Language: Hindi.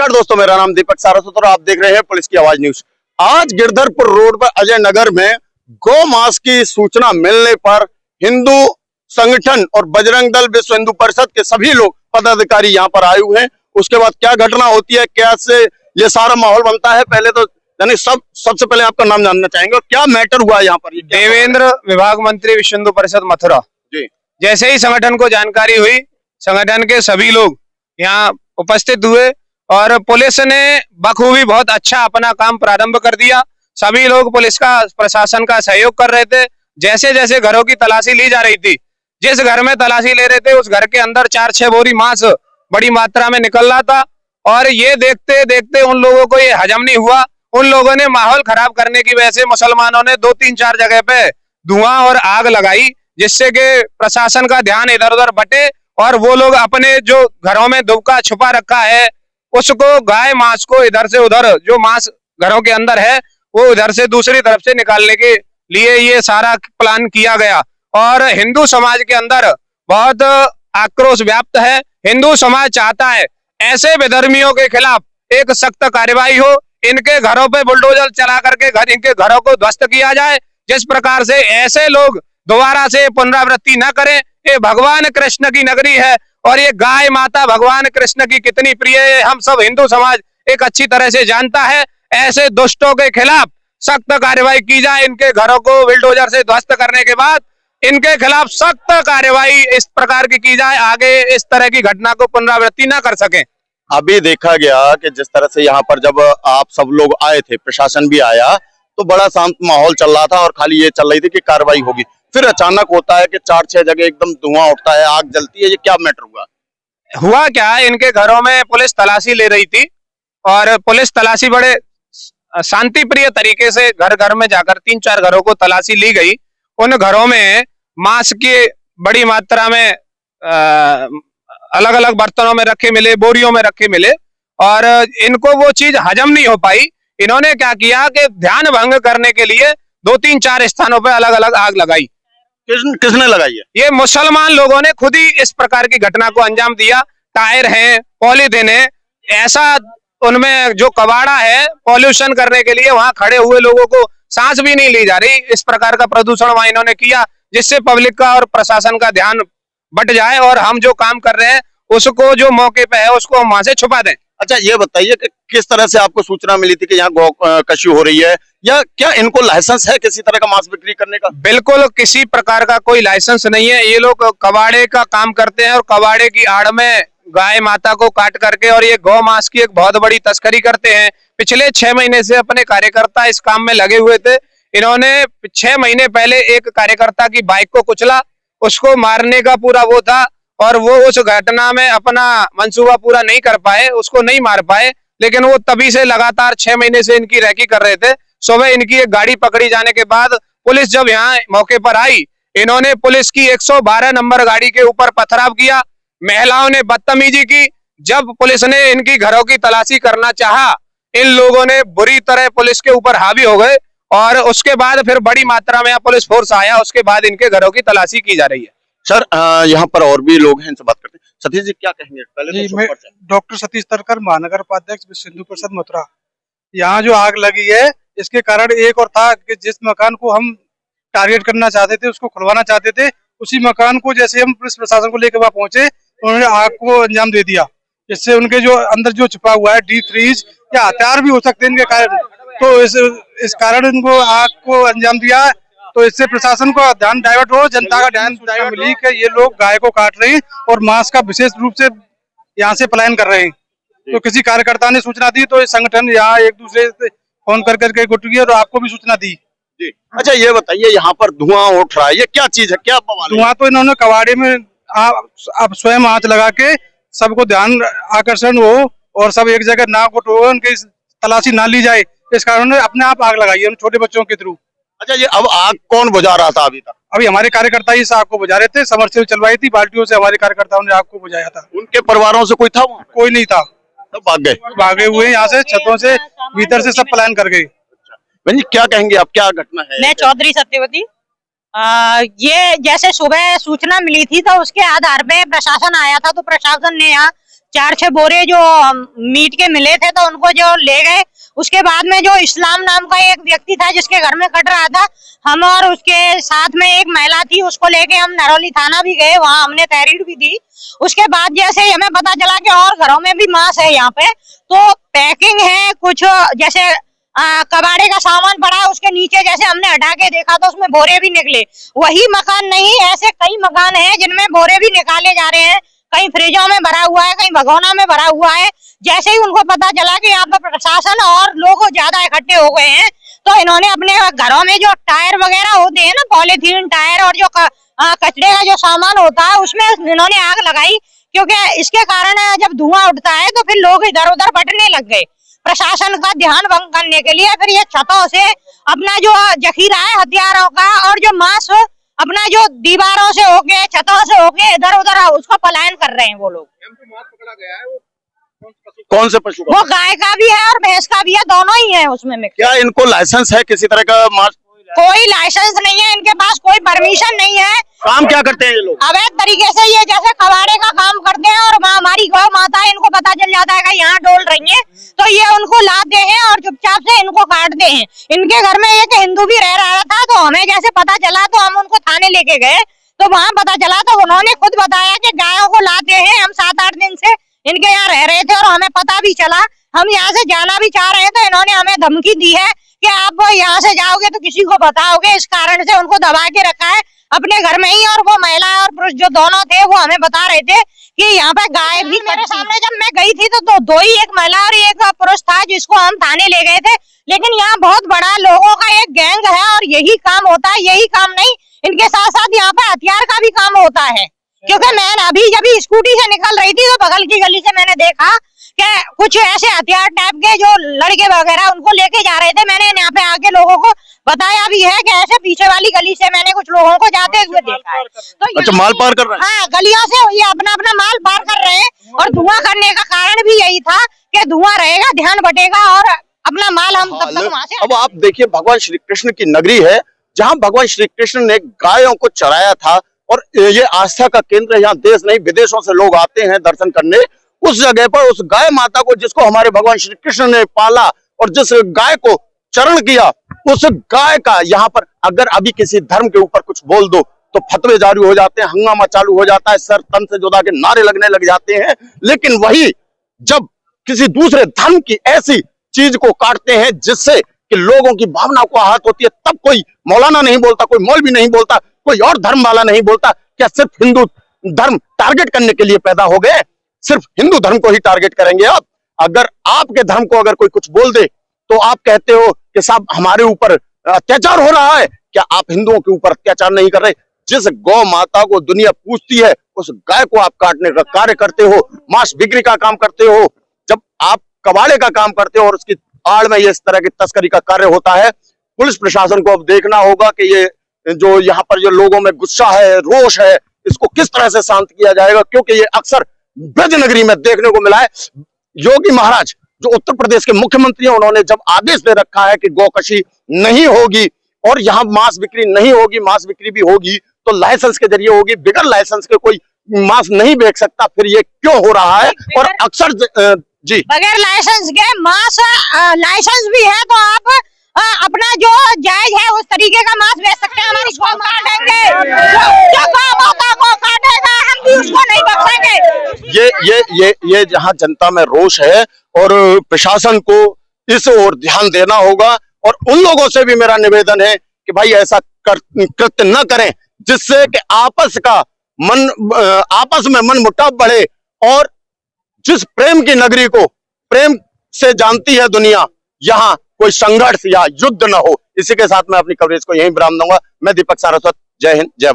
नमस्कार दोस्तों, मेरा नाम दीपक सारस्वत और आप देख रहे हैं पुलिस की आवाज न्यूज। आज गिरधरपुर रोड पर अजय नगर में गौ मांस की सूचना मिलने पर हिंदू संगठन और बजरंग दल विश्व हिंदू परिषद के सभी लोग पदाधिकारी यहाँ पर आए हुए हैं। उसके बाद क्या घटना होती है, क्या से ये सारा माहौल बनता है, पहले तो यानी सबसे पहले आपका नाम जानना चाहेंगे और क्या मैटर हुआ यहाँ पर। देवेंद्र, विभाग मंत्री, विश्व हिंदू परिषद मथुरा जी। जैसे ही संगठन को जानकारी हुई, संगठन के सभी लोग यहाँ उपस्थित हुए और पुलिस ने बखूबी बहुत अच्छा अपना काम प्रारंभ कर दिया। सभी लोग पुलिस का, प्रशासन का सहयोग कर रहे थे। जैसे जैसे घरों की तलाशी ली जा रही थी, जिस घर में तलाशी ले रहे थे उस घर के अंदर 4-6 बोरी मांस बड़ी मात्रा में निकल रहा था और ये देखते देखते उन लोगों को ये हजम नहीं हुआ। उन लोगों ने माहौल खराब करने की वजह से मुसलमानों ने 2-3-4 जगह पे धुआं और आग लगाई, जिससे कि प्रशासन का ध्यान इधर उधर बटे और वो लोग अपने जो घरों में दुबका छुपा रखा है उसको, गाय मांस को इधर से उधर, जो मांस घरों के अंदर है वो उधर से दूसरी तरफ से निकालने के लिए ये सारा प्लान किया गया। और हिंदू समाज के अंदर बहुत आक्रोश व्याप्त है। हिंदू समाज चाहता है ऐसे बेधर्मियों के खिलाफ एक सख्त कार्रवाई हो, इनके घरों पे बुलडोजर चला करके इनके घरों को ध्वस्त किया जाए, जिस प्रकार से ऐसे लोग दोबारा से पुनरावृत्ति न करें। ये भगवान कृष्ण की नगरी है और ये गाय माता भगवान कृष्ण की कितनी प्रिय है, हम सब हिंदू समाज एक अच्छी तरह से जानता है। ऐसे दुष्टों के खिलाफ सख्त कार्रवाई की जाए, इनके घरों को बुलडोजर से ध्वस्त करने के बाद इनके खिलाफ सख्त कार्रवाई इस प्रकार की जाए, आगे इस तरह की घटना को पुनरावृत्ति न कर सके। अभी देखा गया कि जिस तरह से यहाँ पर जब आप सब लोग आए थे, प्रशासन भी आया, तो बड़ा शांत माहौल चल रहा था और खाली ये चल रही थी कि कार्रवाई होगी। फिर अचानक होता है कि 4-6 जगह एकदम धुआं उठता है, आग जलती है। ये क्या मैटर हुआ क्या, इनके घरों में पुलिस तलाशी ले रही थी और पुलिस तलाशी बड़े शांति प्रिय तरीके से घर घर में जाकर 3-4 घरों को तलाशी ली गई। उन घरों में मांस की बड़ी मात्रा में अलग अलग बर्तनों में रखे मिले, बोरियों में रखे मिले और इनको वो चीज हजम नहीं हो पाई। इन्होंने क्या किया कि ध्यान भंग करने के लिए 2-3-4 स्थानों पर अलग अलग आग लगाई। किसने लगाई है? ये मुसलमान लोगों ने खुद ही इस प्रकार की घटना को अंजाम दिया। टायर है, पॉलीथिन है, ऐसा उनमें जो कबाड़ा है पॉल्यूशन करने के लिए, वहां खड़े हुए लोगों को सांस भी नहीं ली जा रही। इस प्रकार का प्रदूषण वहां इन्होंने किया, जिससे पब्लिक का और प्रशासन का ध्यान बट जाए और हम जो काम कर रहे हैं उसको, जो मौके पे है उसको हम वहां से छुपा दें। अच्छा, ये बताइए कि किस तरह से आपको सूचना मिली थी कि यहाँ गौ कशी हो रही है, या क्या इनको लाइसेंस है किसी तरह का मांस बिक्री करने का? बिल्कुल किसी प्रकार का कोई लाइसेंस नहीं है। ये लोग कबाड़े का काम करते हैं और कबाड़े की आड़ में गाय माता को काट करके और ये गौ मांस की एक बहुत बड़ी तस्करी करते हैं। पिछले 6 महीने से अपने कार्यकर्ता इस काम में लगे हुए थे। इन्होंने 6 महीने पहले एक कार्यकर्ता की बाइक को कुचला, उसको मारने का पूरा वो था और वो उस घटना में अपना मंसूबा पूरा नहीं कर पाए, उसको नहीं मार पाए, लेकिन वो तभी से लगातार 6 महीने से इनकी रैकी कर रहे थे। सुबह इनकी एक गाड़ी पकड़ी जाने के बाद पुलिस जब यहाँ मौके पर आई, इन्होंने पुलिस की 112 नंबर गाड़ी के ऊपर पथराव किया, महिलाओं ने बदतमीजी की। जब पुलिस ने इनकी घरों की तलाशी करना चाहा, इन लोगों ने बुरी तरह पुलिस के ऊपर हावी हो गए और उसके बाद फिर बड़ी मात्रा में पुलिस फोर्स आया। उसके बाद इनके घरों की तलाशी की जा रही है। सर, यहाँ पर और भी लोग हैं, इनसे बात करते हैं। सतीश जी, क्या कहेंगे? पहले जी, मैं डॉक्टर सतीश तरकर, महानगर उपाध्यक्ष विश्व हिंदू परिषद मथुरा। यहाँ जो आग लगी है इसके कारण एक और था कि जिस मकान को हम टारगेट करना चाहते थे, उसको खुलवाना चाहते थे, उसी मकान को जैसे हम पुलिस प्रशासन को लेकर वहां पहुंचे, उन्होंने आग को अंजाम दे दिया। इससे उनके जो अंदर जो छुपा हुआ है डीप फ्रीज या हथियार भी हो सकते हैं इनके कारण, तो इस कारण इनको आग को अंजाम दिया। तो इससे प्रशासन का ध्यान डाइवर्ट हो, जनता का ध्यान मिली कि ये लोग गाय को काट रहे हैं और मांस का विशेष रूप से यहाँ से पलायन कर रहे हैं। तो किसी कार्यकर्ता ने सूचना दी तो संगठन यहाँ एक दूसरे से फोन कर करके गुट गई और आपको भी सूचना दी। जी। अच्छा, ये बताइए, यहाँ पर धुआं उठ रहा है, ये क्या चीज है, क्या धुआं? तो इन्होंने कबाड़े में आप स्वयं आंच लगा के सबको ध्यान आकर्षण हो और सब एक जगह ना गुट हो, उनकी तलाशी ना ली जाए, इस कारण अपने आप आग लगाई है छोटे बच्चों के थ्रू। अच्छा, ये अब आग कौन बुझा रहा था अभी तक? अभी हमारे कार्यकर्ता ही इस आग को बुझा रहे थे, समरसेबल चलवाई थी बाल्टियों से, हमारे कार्यकर्ताओं ने आग को बुझाया था। उनके परिवारों से कोई था वहाँ? कोई नहीं था, सब भागे हुए यहाँ से, छतों से, भीतर से सब पलायन कर गए। बहन जी, क्या कहेंगे आप, क्या घटना है? मैं चौधरी सत्यवती। ये जैसे सुबह सूचना मिली थी तो उसके आधार पे प्रशासन आया था, तो प्रशासन ने यहाँ 4-6 बोरे जो मीट के मिले थे तो उनको जो ले गए। उसके बाद में जो इस्लाम नाम का एक व्यक्ति था जिसके घर में कट रहा था, हम और उसके साथ में एक महिला थी, उसको लेके हम नरौली थाना भी गए, वहाँ हमने तहरीर भी दी। उसके बाद जैसे हमें पता चला कि और घरों में भी मांस है यहाँ पे, तो पैकिंग है कुछ जैसे कबाड़े का सामान पड़ा है, उसके नीचे जैसे हमने हटा के देखा तो उसमें बोरे भी निकले। वही मकान नहीं, ऐसे कई मकान हैं जिनमें बोरे भी निकाले जा रहे हैं, कहीं फ्रिजों में भरा हुआ है, कहीं भगोना में भरा हुआ है। जैसे ही उनको पता चला कि यहाँ पर प्रशासन और लोग ज्यादा इकट्ठे हो गए हैं, तो इन्होंने अपने घरों में जो टायर वगैरह होते हैं ना, पॉलीथीन टायर और जो कचरे का जो सामान होता है, उसमें इन्होंने आग लगाई, क्योंकि इसके कारण जब धुआं उठता है तो फिर लोग इधर उधर बटने लग गए। प्रशासन का ध्यान भंग करने के लिए फिर ये छतों से अपना जो जखीरा है हथियारों का और जो मांस अपना जो दीवारों से होके छतों से होके इधर उधर उसको पलायन कर रहे हैं वो लोग। पकड़ा गया है, कौन से पशु का? वो गाय का भी है और भैंस का भी है, दोनों ही है उसमें मिक्स। क्या इनको लाइसेंस है किसी तरह का? मांस कोई लाइसेंस नहीं है इनके पास, कोई परमिशन नहीं है। काम क्या करते हैं ये लोग? अवैध तरीके से ये जैसे कबाड़े का काम करते हैं, और हमारी गौ माता है, इनको पता चल जाता है कि यहाँ डोल रही है, तो ये उनको लाते हैं और चुपचाप से इनको काटते हैं। इनके घर में एक हिंदू भी रह रहा था, तो हमें जैसे पता चला तो हम उनको थाने लेके गए, तो वहाँ पता चला तो उन्होंने खुद बताया कि गायों को लाते हैं, हम 7-8 दिन से इनके यहाँ रह रहे थे और हमें पता भी चला। हम यहाँ से जाना भी चाह रहे हैं तो इन्होंने हमें धमकी दी है कि आप यहाँ से जाओगे तो किसी को बताओगे, इस कारण से उनको दबा के रखा है अपने घर में ही। और वो महिला और पुरुष जो दोनों थे वो हमें बता रहे थे कि यहाँ पे गाय भी मेरे सामने जब मैं गई थी तो दो ही, एक महिला और एक पुरुष था जिसको हम थाने ले गए थे। लेकिन यहाँ बहुत बड़ा लोगों का एक गैंग है और यही काम होता है, यही काम नहीं, इनके साथ साथ यहाँ पे हथियार का भी काम होता है। क्योंकि मैं अभी जब स्कूटी से निकल रही थी तो बगल की गली से मैंने देखा कि कुछ ऐसे हथियार टाइप के जो लड़के वगैरह उनको लेके जा रहे थे। मैंने यहाँ पे आके लोगों को बताया भी है कि ऐसे पीछे वाली गली से मैंने कुछ लोगों को जाते हुए देखा है। तो अच्छा, माल पार कर रहे हैं? हाँ, गलियों से ये अपना अपना माल पार कर रहे हैं और धुआं करने का कारण भी यही था कि धुआं रहेगा, ध्यान बटेगा और अपना माल हम तब तक वहाँ से। अब आप देखिए, भगवान श्री कृष्ण की नगरी है जहाँ भगवान श्री कृष्ण ने गायों को चराया था, और ये आस्था का केंद्र है। यहाँ देश नहीं विदेशों से लोग आते हैं दर्शन करने। उस जगह पर उस गाय माता को, जिसको हमारे भगवान श्री कृष्ण ने पाला और जिस गाय को चरण किया, उस गाय का यहाँ पर अगर अभी किसी धर्म के ऊपर कुछ बोल दो तो फतवे जारी हो जाते हैं, हंगामा चालू हो जाता है, सर तन से जुदा के नारे लगने लग जाते हैं। लेकिन वही जब किसी दूसरे धर्म की ऐसी चीज को काटते हैं जिससे कि लोगों की भावना को आहत होती है, तब कोई मौलाना नहीं बोलता, कोई मौलवी नहीं बोलता, कोई और धर्म वाला नहीं बोलता। क्या सिर्फ हिंदू धर्म टारगेट करने के लिए पैदा हो गए? सिर्फ हिंदू धर्म को ही टारगेट करेंगे आप? अगर आपके धर्म को अगर कोई कुछ बोल दे तो आप कहते हो कि साहब हमारे ऊपर अत्याचार हो रहा है। क्या आप हिंदुओं के ऊपर अत्याचार नहीं कर रहे? जिस गौ माता को दुनिया पूजती है उस गाय को आप काटने का कार्य करते हो, मांस बिक्री का काम करते हो। जब आप कबाड़े का काम करते हो और उसकी आड़ में ये इस तरह की तस्करी का कार्य होता है, पुलिस प्रशासन को अब देखना होगा कि ये जो यहाँ पर जो लोगों में गुस्सा है, रोष है, इसको किस तरह से शांत किया जाएगा। क्योंकि ये अक्सर ब्रज नगरी में देखने को मिला है। योगी महाराज जो उत्तर प्रदेश के मुख्यमंत्री हैं, उन्होंने जब आदेश दे रखा है कि गौकशी नहीं होगी और यहाँ मांस बिक्री नहीं होगी, मांस बिक्री भी होगी तो लाइसेंस के जरिए होगी, बगैर लाइसेंस के कोई मांस नहीं बेच सकता। फिर ये क्यों हो रहा है? और अक्सर जी बगैर लाइसेंस के मांस, लाइसेंस भी है तो आप अपना जो जायज है उस तरीके का मांस बेच सकते हैं। हमारी गौ काटेंगे, जो गौ माता को काटेगा हम भी उसको नहीं बख्शेंगे। ये जहाँ जनता में रोष है और प्रशासन को इस ओर ध्यान देना होगा। और उन लोगों से भी मेरा निवेदन है कि भाई ऐसा कृत्य न करें जिससे कि आपस में मन मुटाव बढ़े। और जिस प्रेम की नगरी को प्रेम से जानती है दुनिया, यहाँ कोई संघर्ष या युद्ध न हो। इसी के साथ मैं अपनी कवरेज को यहीं विराम दूंगा। मैं दीपक सारस्वत, जय हिंद, जय भारत।